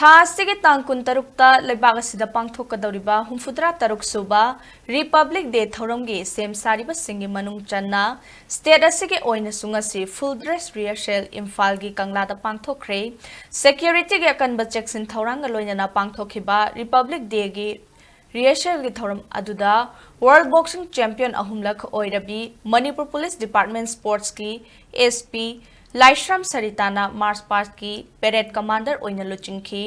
थासिगे तांग कुन तरुकता लेबाग असिदा पांगथोकदौरिबा हुमफुद्रा तरुक सुबा रिपब्लिक डे थौरमगी सेम सारिबा सिंगी मनुंग चन्ना स्टेट असिगे ओइना सुंगसी फुल ड्रेस रिहर्सल इम्फाल की कंगला दा पांगथोखरे सिक्योरिटी के अकनबा चेक्सिन थौरांग लोइना पांगथोखिबा रिपब्लिक डे की रिहर्सल की थौरम अदुदा वर्ल्ड बॉक्सिंग चैंपियन अहुमलक ओइरबी मणिपुर पुलिस डिपार्टमेंट स्पोर्ट्स की एसपी लाइश्रम सरिताना मार्च पास्ट की पेरेड कमांडर ओइना लुचिंखी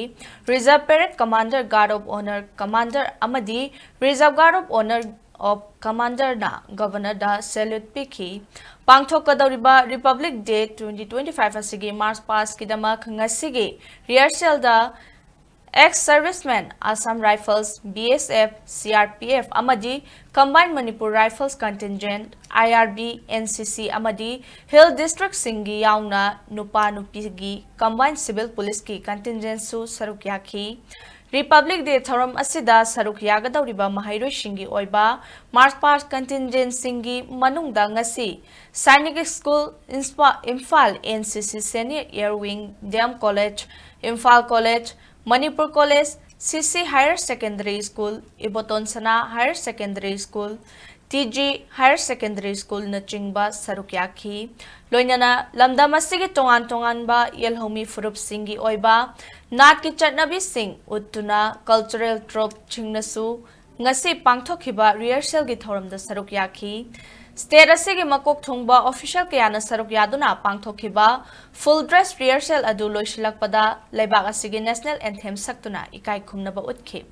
reserve parade commander guard of honour commander अमदी reserve guard of honour of commander ना गवर्नर दा सैल्यूट पिखी पांगथोकदौरिबा रिपब्लिक डे 2025 असिगी मार्च पास्ट की दमक ngasiगी रिहर्सल दा ex serviceman Assam rifles BSF CRPF अमदी combined Manipur rifles contingent IRB NCC अमदी हिल डिस्ट्रिक्ट सिंगी याउना नुपा नुपीगी कंबाइंड सिविल पुलिस की कंटिंजेंट सु सरुक याखी रिपब्लिक डे थौरम असिदा सरुक यागदौरिबा महाइरोय सिंगी ओइबा मार्च पास्ट कंटिंजेंट सिंगी मनुंगदा ngasi Sainik school Imphal NCC senior air wing dam college Imphal college Manipur College, CC Higher Secondary School, Ibotonsana Higher Secondary School, TG Higher Secondary School na chingba sarukyakhi loinana lamdamasigi tongan ba yelhomi furup singi oiba nat ki chatnabi sing uttuna cultural trope chingnasu ngasi pangthokhiba rehearsal gi thoram da sarukyakhi State asigi makok thongba official kayana saruk yaduna pangthokhiba full dress rehearsal adu loisilakpada leibak asigi national anthem saktuna ikai khumnaba utki